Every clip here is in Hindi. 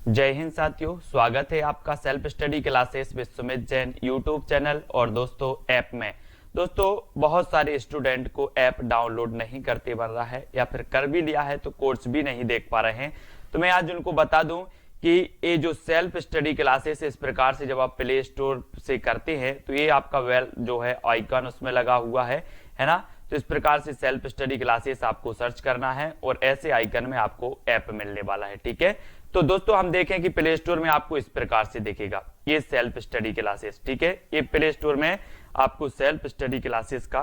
जय हिंद साथियों, स्वागत है आपका self study classes Vishwamit Jain YouTube channel और दोस्तों ऐप में। दोस्तों बहुत सारे स्टूडेंट को ऐप डाउनलोड नहीं करते बन रहा है या फिर कर भी लिया है तो कोर्स भी नहीं देख पा रहे हैं। तो मैं आज उनको बता दूं कि ये जो सेल्फ स्टडी क्लासेस इस प्रकार से जब आप प्ले स्टोर से करते हैं तो ये आपका वेल जो है आइकन उसमें लगा हुआ है ना। तो इस प्रकार से सेल्फ स्टडी क्लासेस आपको सर्च करना है और ऐसे आइकन में आपको ऐप मिलने वाला है। ठीक है, तो दोस्तों हम देखें कि प्ले स्टोर में आपको इस प्रकार से दिखेगा ये सेल्फ स्टडी क्लासेस। ठीक है, ये प्ले स्टोर में आपको सेल्फ स्टडी क्लासेस का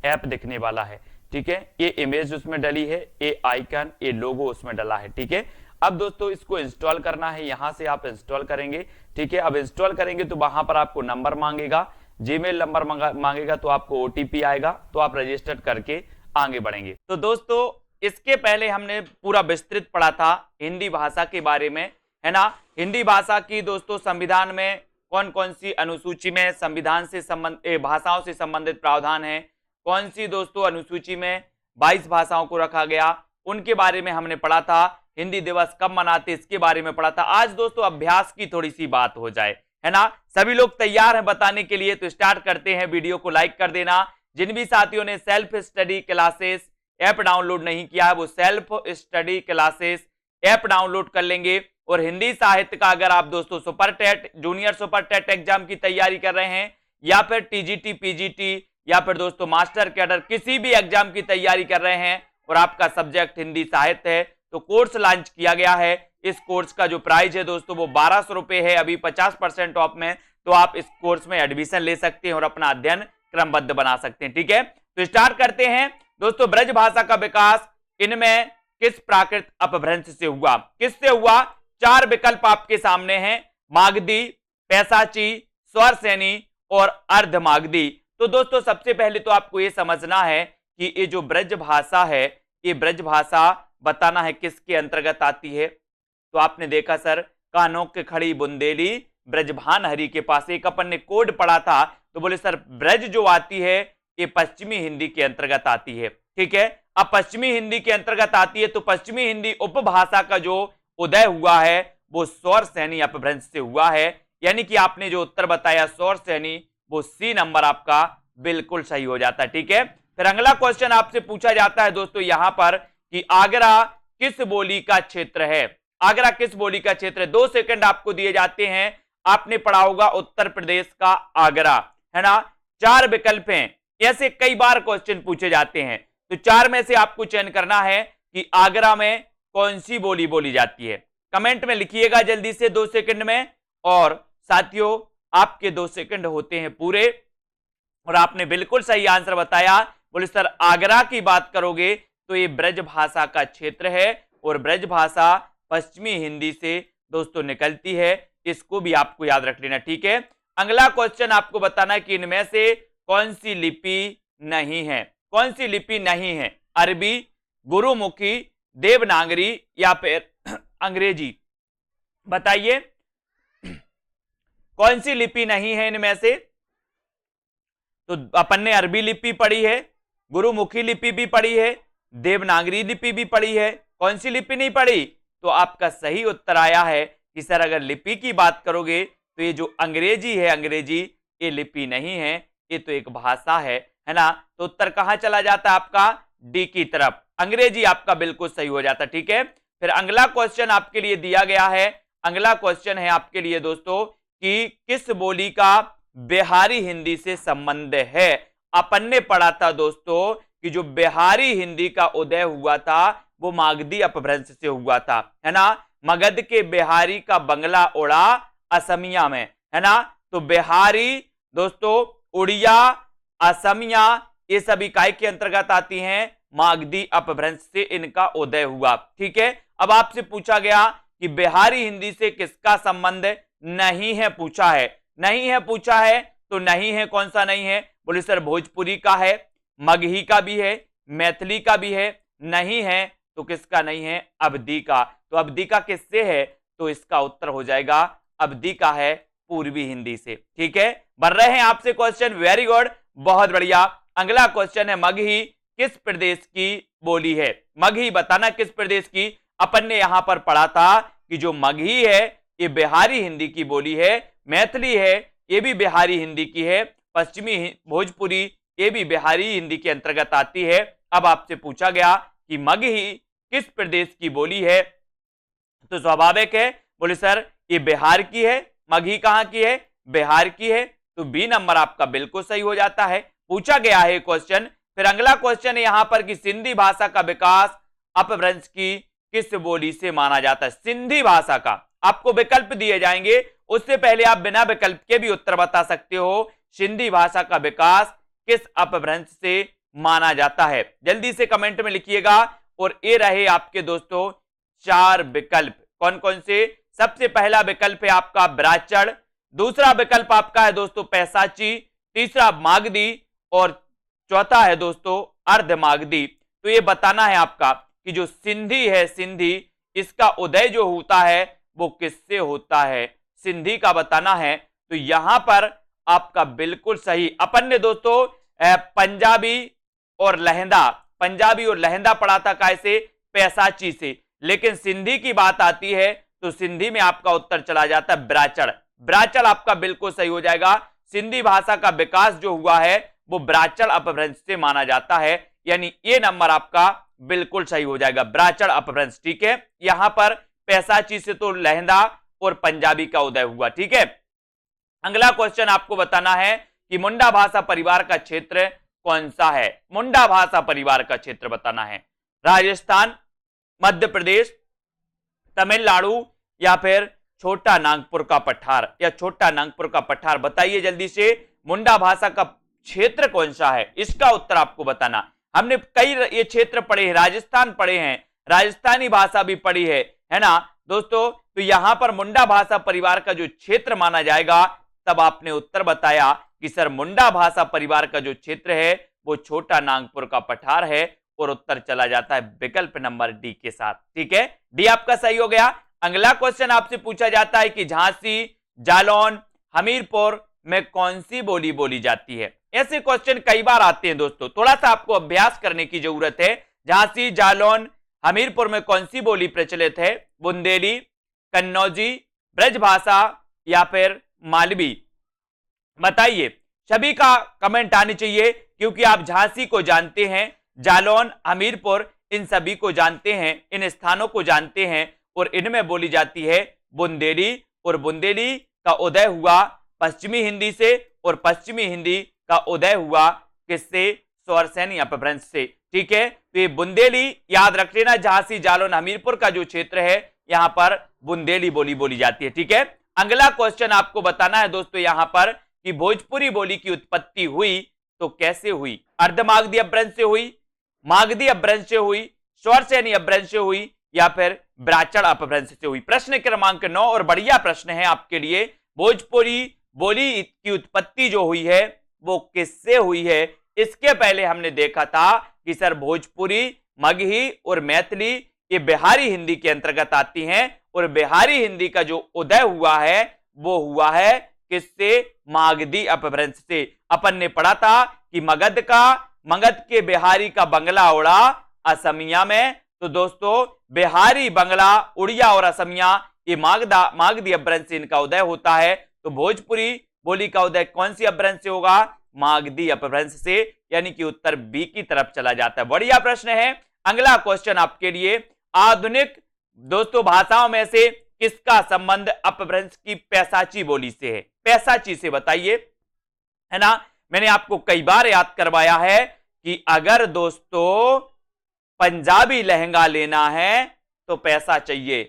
ऐप दिखने वाला है। ठीक है, ये इमेज उसमें डली है, ये आइकन, ये लोगो उसमें डला है। ठीक है, अब दोस्तों इसको इंस्टॉल करना है, यहां से आप इंस्टॉल करेंगे। ठीक है, अब इंस्टॉल करेंगे तो वहां पर आपको नंबर मांगेगा, जीमेल नंबर मांगेगा, तो आपको ओटीपी आएगा, तो आप रजिस्टर करके आगे बढ़ेंगे। तो दोस्तों इसके पहले हमने पूरा विस्तृत पढ़ा था हिंदी भाषा के बारे में, है ना। हिंदी भाषा की दोस्तों संविधान में कौन कौन सी अनुसूची में संविधान से संबंधित भाषाओं से संबंधित प्रावधान है, कौन सी दोस्तों अनुसूची में 22 भाषाओं को रखा गया, उनके बारे में हमने पढ़ा था। हिंदी दिवस कब मनाते इसके बारे में पढ़ा था। आज दोस्तों अभ्यास की थोड़ी सी बात हो जाए, है ना। सभी लोग तैयार हैं बताने के लिए, तो स्टार्ट करते हैं। वीडियो को लाइक कर देना। जिन भी साथियों ने self study classes app download नहीं किया है वो self study classes app download कर लेंगे। और हिंदी साहित्य का अगर आप दोस्तों super TET, junior super TET exam की तैयारी कर रहे हैं या फिर टीजीटी, पीजीटी या फिर दोस्तों मास्टर कैडर किसी भी एग्जाम की तैयारी कर रहे हैं और आपका सब्जेक्ट हिंदी साहित्य है, तो कोर्स लॉन्च किया गया है। इस कोर्स का जो प्राइस है दोस्तों वो 1200 रुपए है, अभी 50% ऑफ में। तो आप इस कोर्स में एडमिशन ले सकते हैं और अपना अध्ययन क्रमबद्ध बना सकते हैं। ठीक है, तो स्टार्ट करते हैं दोस्तों। ब्रज भाषा का विकास इनमें किस प्राकृत अपभ्रंश से हुआ, किससे हुआ? 4 विकल्प आपके सामने हैं, मागधी, पैसाची, स्वरसेनी और अर्धमागधी। तो दोस्तों सबसे पहले तो आपको यह समझना है कि ये जो ब्रज भाषा है, ये ब्रज भाषा बताना है किसके अंतर्गत आती है। तो आपने देखा सर, कानों के खड़ी बुंदेली ब्रजभान हरि के पास, एक अपन ने कोड पढ़ा था, तो बोले सर ब्रज जो आती है ये पश्चिमी हिंदी के अंतर्गत आती है। ठीक है, अब पश्चिमी हिंदी के अंतर्गत आती है तो पश्चिमी हिंदी उपभाषा का जो उदय हुआ है वो स्वरसेनी अपभ्रंश से हुआ है। यानी कि आपने जो उत्तर बताया स्वरसेनी, वो सी नंबर आपका बिल्कुल सही हो जाता है। ठीक है, फिर अगला क्वेश्चन आपसे पूछा जाता है दोस्तों यहां पर कि आगरा किस बोली का क्षेत्र है। आगरा किस बोली का क्षेत्र है? 2 सेकंड आपको दिए जाते हैं। आपने पढ़ा होगा उत्तर प्रदेश का आगरा, है ना। 4 विकल्प हैं, ऐसे कई बार क्वेश्चन पूछे जाते हैं, तो 4 में से आपको चयन करना है कि आगरा में कौन सी बोली बोली जाती है। कमेंट में लिखिएगा जल्दी से 2 सेकंड में। और साथियों आपके 2 सेकंड होते हैं पूरे और आपने बिल्कुल सही आंसर बताया। बोले सर आगरा की बात करोगे तो ये ब्रज भाषा का क्षेत्र है और ब्रज भाषा पश्चिमी हिंदी से दोस्तों निकलती है, इसको भी आपको याद रख लेना। ठीक है, अगला क्वेश्चन आपको बताना है कि इनमें से कौन सी लिपि नहीं है। कौन सी लिपि नहीं है? अरबी, गुरुमुखी, देवनागरी या फिर अंग्रेजी। बताइए कौन सी लिपि नहीं है इनमें से। तो अपन ने अरबी लिपि पढ़ी है, गुरुमुखी लिपि भी पढ़ी है, देवनागरी लिपि भी पढ़ी है, कौन सी लिपि नहीं पढ़ी? तो आपका सही उत्तर आया है कि सर अगर लिपि की बात करोगे तो ये जो अंग्रेजी है, अंग्रेजी ये लिपि नहीं है, ये तो एक भाषा है ना। तो उत्तर कहां चला जाता है आपका? डी की तरफ, अंग्रेजी आपका बिल्कुल सही हो जाता। ठीक है, फिर अगला क्वेश्चन आपके लिए दिया गया है। अगला क्वेश्चन है आपके लिए दोस्तों कि किस बोली का बिहारी हिंदी से संबंध है। अपन ने पढ़ा था दोस्तों कि जो बिहारी हिंदी का उदय हुआ था वो मागधी अपभ्रंश से हुआ था, है ना। मगध के बिहारी का बंगला उड़ा असमिया में, है ना। तो बिहारी दोस्तों, उड़िया, असमिया ये सभी काय के अंतर्गत आती हैं? मागधी अपभ्रंश से इनका उदय हुआ। ठीक है, अब आपसे पूछा गया कि बिहारी हिंदी से किसका संबंध नहीं है, पूछा है। नहीं है पूछा है, तो नहीं है कौन सा नहीं है? बोले सर भोजपुरी का है, मगही का भी है, मैथिली का भी है। नहीं है तो किसका नहीं है? अवधी का। तो अवधी का किससे है? तो इसका उत्तर हो जाएगा अवधी का है पूर्वी हिंदी से। ठीक है, बन रहे हैं आपसे क्वेश्चन, वेरी गुड, बहुत बढ़िया। अगला क्वेश्चन है मगही किस प्रदेश की बोली है। मगही बताना किस प्रदेश की। अपन ने यहां पर पढ़ा था कि जो मगही है ये बिहारी हिंदी की बोली है, मैथिली है ये भी बिहारी हिंदी की है, पश्चिमी भोजपुरी ये भी बिहारी हिंदी के अंतर्गत आती है। अब आपसे पूछा गया कि मगही किस प्रदेश की बोली है, तो स्वाभाविक है बोले सर ये बिहार की है, मगही कहां की है, बिहार की है, तो बी नंबर आपका बिल्कुल सही हो जाता है। पूछा गया है क्वेश्चन, फिर अगला क्वेश्चन है यहां पर कि सिंधी भाषा का विकास अपभ्रंश की किस बोली से माना जाता है। सिंधी भाषा का आपको विकल्प दिए जाएंगे, उससे पहले आप बिना विकल्प के भी उत्तर बता सकते हो। सिंधी भाषा का विकास किस अपभ्रंश से माना जाता है, जल्दी से कमेंट में लिखिएगा। और ये रहे आपके दोस्तों 4 विकल्प, कौन कौन से। सबसे पहला विकल्प है आपका ब्राचड़, दूसरा विकल्प आपका है दोस्तों पैसाची, तीसरा मागधी और चौथा है दोस्तों अर्धमागधी। तो ये बताना है आपका कि जो सिंधी है, सिंधी इसका उदय जो होता है वो किससे होता है, सिंधी का बताना है। तो यहां पर आपका बिल्कुल सही, अपन ने दोस्तों पंजाबी और लहंदा, पंजाबी और लहंदा पढ़ा था कैसे, पैसाची से, लेकिन सिंधी की बात आती है तो सिंधी में आपका उत्तर चला जाता है ब्राचड़। ब्राचड़ आपका बिल्कुल सही हो जाएगा। सिंधी भाषा का विकास जो हुआ है वो ब्राचड़ अपभ्रंश से माना जाता है, यानी ये नंबर आपका बिल्कुल सही हो जाएगा, ब्राचड़ अपभ्रंश। ठीक है, यहां पर पैसाची से तो लहंदा और पंजाबी का उदय हुआ। ठीक है, अगला क्वेश्चन आपको बताना है कि मुंडा भाषा परिवार का क्षेत्र कौन सा है। मुंडा भाषा परिवार का क्षेत्र बताना है, राजस्थान, मध्य प्रदेश, तमिलनाडु या फिर छोटा नागपुर का पठार, या छोटा नागपुर का पठार। बताइए जल्दी से, मुंडा भाषा का क्षेत्र कौन सा है, इसका उत्तर आपको बताना। हमने कई ये क्षेत्र पढ़े हैं, राजस्थान पढ़े हैं, राजस्थानी भाषा भी पढ़ी है ना दोस्तों। तो यहां पर मुंडा भाषा परिवार का जो क्षेत्र माना जाएगा, तब आपने उत्तर बताया कि सर मुंडा भाषा परिवार का जो क्षेत्र है वो छोटा नागपुर का पठार है, और उत्तर चला जाता है विकल्प नंबर डी के साथ। ठीक है, डी आपका सही हो गया। अगला क्वेश्चन आपसे पूछा जाता है कि झांसी, जालौन, हमीरपुर में कौन सी बोली बोली जाती है। ऐसे क्वेश्चन कई बार आते हैं दोस्तों, थोड़ा सा आपको अभ्यास करने की जरूरत है। झांसी, जालौन, हमीरपुर में कौन सी बोली प्रचलित है, बुंदेली, कन्नौजी, ब्रजभाषा या फिर मालवी। बताइए, सभी का कमेंट आने चाहिए, क्योंकि आप झांसी को जानते हैं, जालौन, हमीरपुर इन सभी को जानते हैं, इन स्थानों को जानते हैं, और इनमें बोली जाती है बुंदेली। और बुंदेली का उदय हुआ पश्चिमी हिंदी से, और पश्चिमी हिंदी का उदय हुआ किससे, स्वरसैनी अपभ्रंश से। ठीक है, तो ये बुंदेली याद रख लेना, झांसी, जालौन, हमीरपुर का जो क्षेत्र है यहां पर बुंदेली बोली बोली जाती है। ठीक है, अगला क्वेश्चन आपको बताना है दोस्तों यहां पर कि भोजपुरी बोली की उत्पत्ति हुई तो कैसे हुई। अर्धमागधी अपभ्रंश से हुई, मागधी अपभ्रंश से हुई, स्वरसैनी अपभ्रंश से हुई या फिर ब्राचड़ अपभ्रंश से हुई। प्रश्न क्रमांक 9 और बढ़िया प्रश्न है आपके लिए। भोजपुरी बोली की उत्पत्ति जो हुई है वो किससे हुई है। इसके पहले हमने देखा था कि सर भोजपुरी, मगही और मैथिली ये बिहारी हिंदी के अंतर्गत आती हैं, और बिहारी हिंदी का जो उदय हुआ है वो हुआ है किससे, मागधी अपभ्रंश से। अपन ने पढ़ा था कि मगध के बिहारी का बंगला उड़ा असमिया में, तो दोस्तों बिहारी, बंगला, उड़िया और असमिया ये मागधी अपभ्रंश से इनका उदय होता है। तो भोजपुरी बोली का उदय कौन सी अपभ्रंश से होगा, मागधी अपभ्रंश से, यानी कि उत्तर बी की तरफ चला जाता है। बढ़िया प्रश्न है। अगला क्वेश्चन आपके लिए, आधुनिक दोस्तों भाषाओं में से किसका संबंध अपभ्रंश की पैसाची बोली से है। पैसाची से बताइए, है ना, मैंने आपको कई बार याद करवाया है कि अगर दोस्तों पंजाबी लहंगा लेना है तो पैसा चाहिए,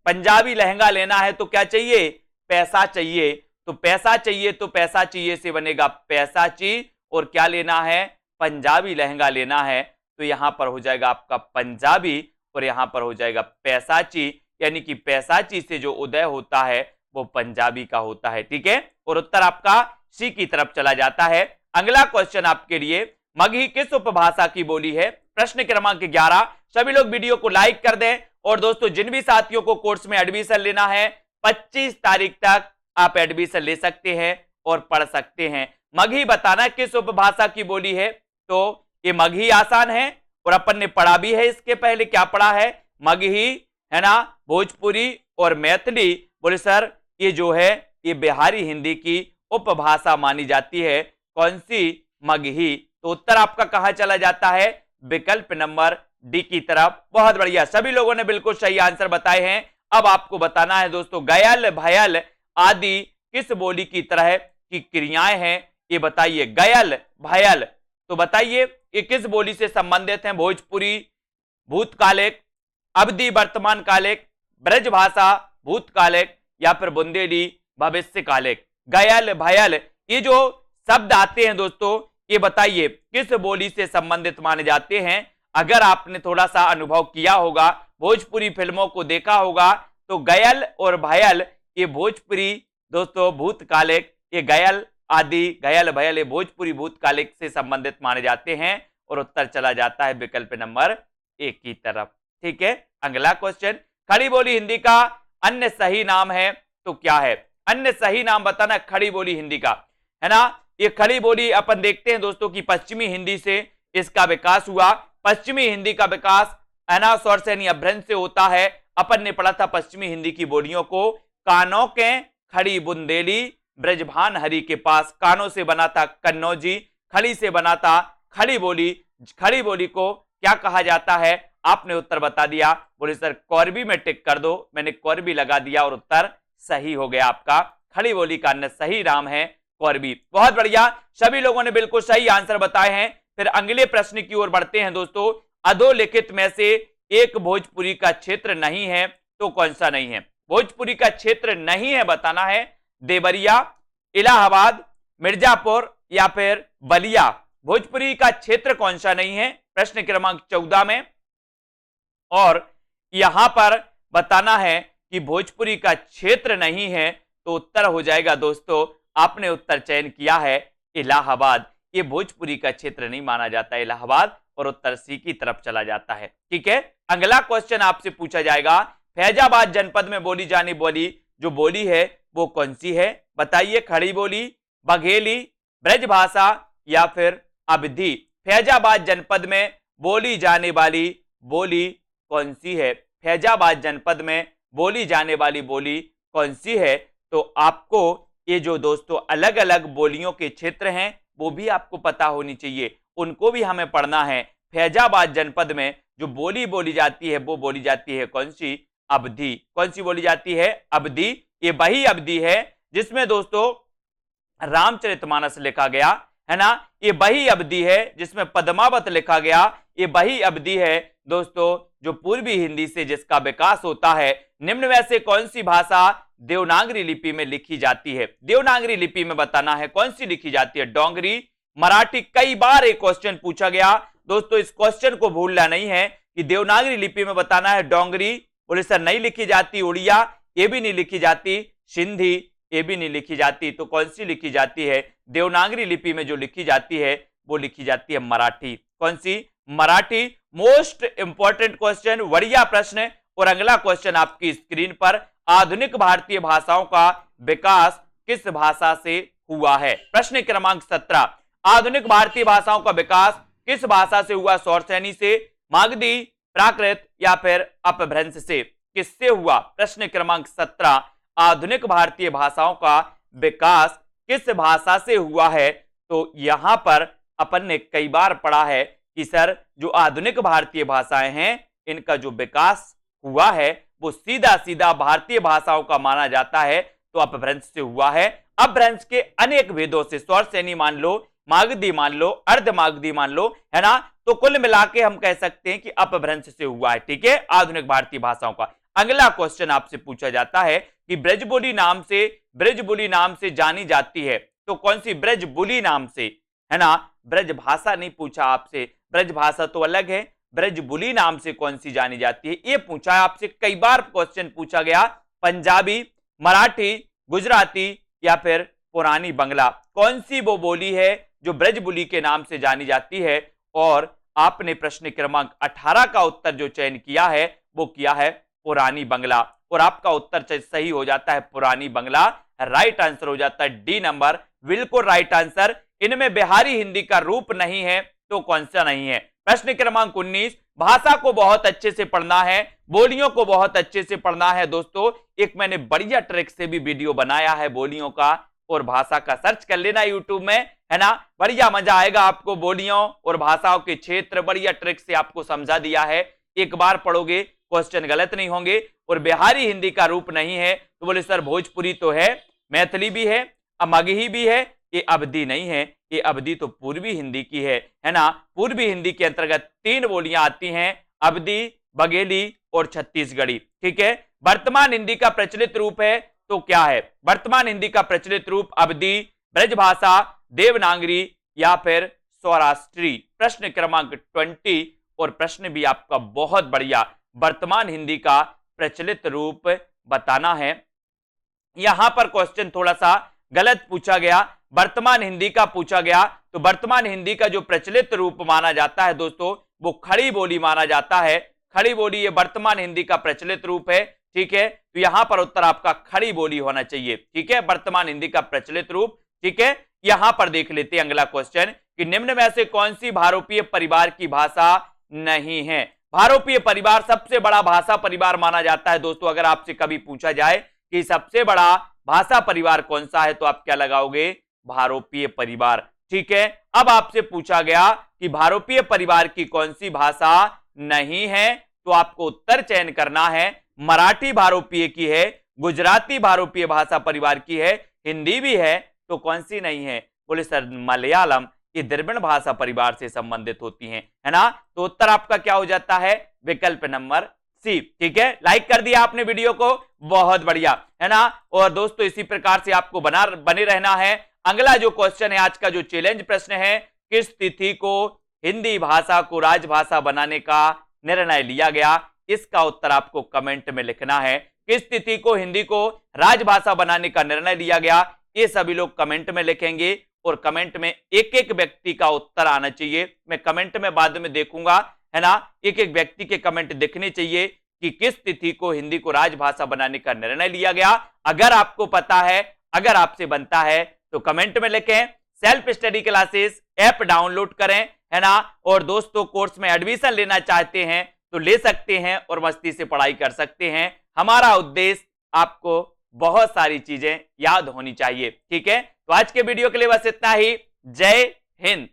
पंजाबी लहंगा लेना है तो क्या चाहिए, पैसा चाहिए। तो पैसा चाहिए तो पैसा चाहिए से बनेगा पैसाची, और क्या लेना है, पंजाबी लहंगा लेना है, तो यहां पर हो जाएगा आपका पंजाबी और यहां पर हो जाएगा पैसाची, यानी कि पैसाची से जो उदय होता है वो पंजाबी का होता है। ठीक है, और उत्तर आपका सी की तरफ चला जाता है। अगला क्वेश्चन आपके लिए, मगही किस उपभाषा की बोली है। प्रश्न क्रमांक 11। सभी लोग वीडियो को लाइक कर दें, और दोस्तों जिन भी साथियों को कोर्स में एडमिशन लेना है 25 तारीख तक आप एडमिशन ले सकते हैं और पढ़ सकते हैं। मगही बताना किस उपभाषा की बोली है, तो ये मगही आसान है और अपन ने पढ़ा भी है इसके पहले। क्या पढ़ा है, मगही है ना, भोजपुरी और मैथिली। बोले सर ये जो है ये बिहारी हिंदी की उपभाषा मानी जाती है, कौन सी, मगही। तो उत्तर आपका कहां चला जाता है, विकल्प नंबर डी की तरफ। बहुत बढ़िया, सभी लोगों ने बिल्कुल सही आंसर बताए हैं। अब आपको बताना है दोस्तों, गयल भयल आदि किस बोली की तरह की क्रियाएं हैं, ये बताइए। गयल भयल, तो बताइए ये किस बोली से संबंधित हैं, भोजपुरी भूतकालिक, अवधि वर्तमान कालिक, ब्रजभाषा भूतकालिक, या फिर बुंदेली भविष्यकालिक। गयल भयल ये जो शब्द आते हैं दोस्तों, ये बताइए किस बोली से संबंधित माने जाते हैं। अगर आपने थोड़ा सा अनुभव किया होगा, भोजपुरी फिल्मों को देखा होगा, तो गयल और भयल ये भोजपुरी दोस्तों भूतकालिक, ये गयल आदि गयल भयल ये भोजपुरी भूतकालिक से संबंधित माने जाते हैं, और उत्तर चला जाता है विकल्प नंबर एक की तरफ। ठीक है, अगला क्वेश्चन, खड़ी बोली हिंदी का अन्य सही नाम है तो क्या है। अन्य सही नाम बताना खड़ी बोली हिंदी का, है ना। ये खड़ी बोली अपन देखते हैं दोस्तों की पश्चिमी हिंदी से इसका विकास हुआ। पश्चिमी हिंदी का विकास अनास्वर यानी अभ्रंश से होता है। अपन ने पढ़ा था पश्चिमी हिंदी की बोलियों को, कानों के खड़ी बुंदेली, ब्रजभान हरि के पास, कानों से बना था कन्नौजी, खड़ी से बना था खड़ी बोली। खड़ी बोली को क्या कहा जाता है, आपने उत्तर बता दिया। बोले सर कौरबी में टिक कर दो, मैंने कौरबी लगा दिया और उत्तर सही हो गया आपका। खड़ी बोली का अन्य सही नाम है कौरबी। बहुत बढ़िया, सभी लोगों ने बिल्कुल सही आंसर बताए हैं। फिर अगले प्रश्न की ओर बढ़ते हैं दोस्तों। अधोलिखित में से एक भोजपुरी का क्षेत्र नहीं है तो कौन सा नहीं है। भोजपुरी का क्षेत्र नहीं है बताना है, देवरिया, इलाहाबाद, मिर्जापुर या फिर बलिया। भोजपुरी का क्षेत्र कौन सा नहीं है, प्रश्न क्रमांक 14 में। और यहां पर बताना है कि भोजपुरी का क्षेत्र नहीं है, तो उत्तर हो जाएगा दोस्तों, आपने उत्तर चयन किया है इलाहाबाद। ये भोजपुरी का क्षेत्र नहीं माना जाता इलाहाबाद, और उत्तर सी की तरफ चला जाता है। ठीक है, अगला क्वेश्चन आपसे पूछा जाएगा, फैजाबाद जनपद में बोली जाने वाली जो बोली है वो कौन सी है, बताइए। खड़ी बोली, बघेली, ब्रजभाषा या फिर अवधी। फैजाबाद जनपद में बोली जाने वाली बोली कौन सी है, फैजाबाद जनपद में बोली जाने वाली बोली कौन सी है। तो आपको ये जो दोस्तों अलग अलग बोलियों के क्षेत्र हैं वो भी आपको पता होनी चाहिए, उनको भी हमें पढ़ना है। फैजाबाद जनपद में जो बोली बोली जाती है वो बोली जाती है कौन सी, अवधी। कौन सी बोली जाती है, अवधी। ये वही अवधी है जिसमें दोस्तों रामचरितमानस लिखा गया, है ना। ये वही अवधी है जिसमें पद्मावत लिखा गया। ये वही अवधी है दोस्तों जो पूर्वी हिंदी से जिसका विकास होता है। निम्न में से कौन सी भाषा देवनागरी लिपि में लिखी जाती है। देवनागरी लिपि में बताना है कौन सी लिखी जाती है, डोंगरी, मराठी। कई बार एक क्वेश्चन पूछा गया दोस्तों, इस क्वेश्चन को भूलना नहीं है कि देवनागरी लिपि में बताना है डोंगरी। बोले सर नहीं लिखी जाती, उड़िया ये भी नहीं लिखी जाती, सिंधी ये भी नहीं लिखी जाती, तो कौन सी लिखी जाती है, देवनागरी लिपि में जो लिखी जाती है वो लिखी जाती है मराठी। कौन सी, मराठी। मोस्ट इंपॉर्टेंट क्वेश्चन, बढ़िया प्रश्न। और अगला क्वेश्चन आपकी स्क्रीन पर, आधुनिक भारतीय भाषाओं का विकास किस भाषा से हुआ है। प्रश्न क्रमांक 17, आधुनिक भारतीय भाषाओं का विकास किस भाषा से हुआ, सौरसेनी से, मागधी, प्राकृत या फिर अपभ्रंश से, किससे हुआ। प्रश्न क्रमांक 17, आधुनिक भारतीय भाषाओं का विकास किस भाषा से हुआ है। तो यहां पर अपन ने कई बार पढ़ा है कि सर जो आधुनिक भारतीय भाषाएं हैं इनका जो विकास हुआ है वो सीधा सीधा भारतीय भाषाओं का माना जाता है, तो अपभ्रंश से हुआ है। अपभ्रंश के अनेक भेदों से, सौरसेनी मान लो, मागधी मान लो, अर्धमागधी मान लो, है ना। तो कुल मिला के हम कह सकते हैं कि अपभ्रंश से हुआ है। ठीक है, आधुनिक भारतीय भाषाओं का। अगला क्वेश्चन आपसे पूछा जाता है कि ब्रजबोली नाम से जानी जाती है, तो कौन सी, ब्रजबोली नाम से, है ना। ब्रजभाषा नहीं पूछा आपसे, ब्रजभाषा तो अलग है, ब्रजबोली नाम से कौन सी जानी जाती है ये पूछा है आपसे। कई बार क्वेश्चन पूछा गया, पंजाबी, मराठी, गुजराती या फिर पुरानी बंगला। कौन सी वो बोली है जो ब्रजबोली के नाम से जानी जाती है। और आपने प्रश्न क्रमांक 18 का उत्तर जो चयन किया है वो किया है पुरानी बंगला, और आपका उत्तर सही हो जाता है पुरानी बंगला। राइट आंसर हो जाता है डी नंबर, बिल्कुल राइट आंसर। इनमें बिहारी हिंदी का रूप नहीं है तो कौन सा नहीं है। प्रश्न क्रमांक 19, भाषा को बहुत अच्छे से पढ़ना है, बोलियों को बहुत अच्छे से पढ़ना है दोस्तों। एक मैंने बढ़िया ट्रिक से भी वीडियो बनाया है बोलियों का और भाषा का, सर्च कर लेना यूट्यूब में, है ना। बढ़िया मजा आएगा आपको, बोलियों और भाषाओं के क्षेत्र बढ़िया ट्रिक से आपको समझा दिया है। एक बार पढ़ोगे क्वेश्चन गलत नहीं होंगे। और बिहारी हिंदी का रूप नहीं है तो बोले सर भोजपुरी तो है, मैथिली भी है, मगही भी है, ये अवधी नहीं है, ये अवधी तो पूर्वी हिंदी की है ना। पूर्वी हिंदी के अंतर्गत 3 बोलियां आती हैं, अवधी, बघेली और छत्तीसगढ़ी, ठीक है। वर्तमान हिंदी का प्रचलित रूप है तो क्या है? वर्तमान हिंदी का प्रचलित रूप अवधी, ब्रजभाषा, देवनागरी या फिर सौराष्ट्री। प्रश्न क्रमांक 20 और प्रश्न भी आपका बहुत बढ़िया, वर्तमान हिंदी का प्रचलित रूप बताना है। यहां पर क्वेश्चन थोड़ा सा गलत पूछा गया, वर्तमान हिंदी का पूछा गया, तो वर्तमान हिंदी का जो प्रचलित रूप माना जाता है दोस्तों वो खड़ी बोली माना जाता है। खड़ी बोली ये वर्तमान हिंदी का प्रचलित रूप है, ठीक है। तो यहां पर उत्तर आपका खड़ी बोली होना चाहिए, ठीक है, वर्तमान हिंदी का प्रचलित रूप, ठीक है। यहां पर देख लेते हैं अगला क्वेश्चन कि निम्न में से कौन सी भारोपीय परिवार की भाषा नहीं है? भारोपीय परिवार सबसे बड़ा भाषा परिवार माना जाता है दोस्तों। अगर आपसे कभी पूछा जाए कि सबसे बड़ा भाषा परिवार कौन सा है तो आप क्या लगाओगे? भारोपीय परिवार, ठीक है। अब आपसे पूछा गया कि भारोपीय परिवार की कौन सी भाषा नहीं है, तो आपको उत्तर चयन करना है। मराठी भारोपीय की है, गुजराती भारोपीय भाषा परिवार की है, हिंदी भी है, तो कौन सी नहीं है? बोले सर मलयालम, ये द्रविड़ भाषा परिवार से संबंधित होती हैं, है ना। तो उत्तर आपका क्या हो जाता है? विकल्प नंबर सी, ठीक है। लाइक कर दिया आपने वीडियो को, बहुत बढ़िया, है ना। और दोस्तों इसी प्रकार से आपको बने रहना है। अगला जो क्वेश्चन है, आज का जो चैलेंज प्रश्न है, किस तिथि को हिंदी भाषा को राजभाषा बनाने का निर्णय लिया गया? इसका उत्तर आपको कमेंट में लिखना है। किस तिथि को हिंदी को राजभाषा बनाने का निर्णय लिया गया, ये सभी लोग कमेंट में लिखेंगे और कमेंट में एक एक व्यक्ति का उत्तर आना चाहिए। मैं कमेंट में बाद में देखूंगा, है ना। एक एक व्यक्ति के कमेंट दिखने चाहिए कि किस तिथि को हिंदी को राजभाषा बनाने का निर्णय लिया गया। अगर आपको पता है, अगर आपसे बनता है तो कमेंट में लिखें। Self study classes app download करें, है ना। और दोस्तों कोर्स में एडमिशन लेना चाहते हैं तो ले सकते हैं और मस्ती से पढ़ाई कर सकते हैं। हमारा उद्देश्य आपको बहुत सारी चीजें याद होनी चाहिए, ठीक है। तो आज के वीडियो के लिए बस इतना ही। जय हिंद।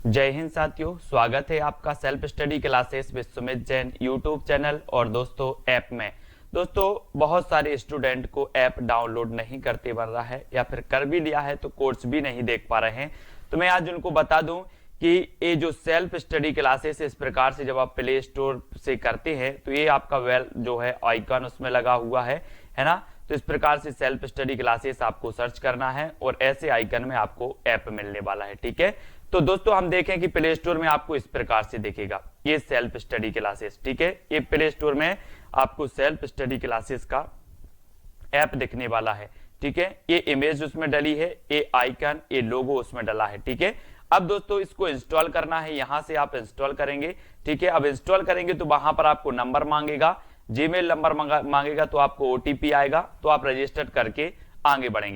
जय हिंद साथियों, स्वागत है आपका self study classes with Sumit Jain YouTube channel और दोस्तों ऐप में। दोस्तों बहुत सारे स्टूडेंट को ऐप डाउनलोड नहीं करते बन रहा है या फिर कर भी लिया है तो कोर्स भी नहीं देख पा रहे हैं। तो मैं आज उनको बता दूं कि ये जो सेल्फ स्टडी क्लासेस इस प्रकार से जब आप प्ले स्टोर से करते हैं तो ये आपका वेल जो है आइकन उसमें लगा हुआ है ना। तो इस प्रकार से सेल्फ स्टडी क्लासेस आपको सर्च करना है और ऐसे आइकन में आपको ऐप मिलने वाला है, ठीक है। तो दोस्तों हम देखें कि प्ले स्टोर में आपको इस प्रकार से दिखेगा ये सेल्फ स्टडी क्लासेस, ठीक है। ये प्ले स्टोर में आपको सेल्फ स्टडी क्लासेस का ऐप दिखने वाला है, ठीक है। ये इमेज उसमें डली है, ये आइकन, ये लोगो उसमें डला है, ठीक है। अब दोस्तों इसको इंस्टॉल करना है, यहां से आप इंस्टॉल करेंगे, ठीक है। अब इंस्टॉल करेंगे तो वहां पर आपको नंबर मांगेगा, जीमेल नंबर मांगेगा, तो आपको ओटीपी आएगा, तो आप रजिस्टर करके आगे बढ़ेंगे।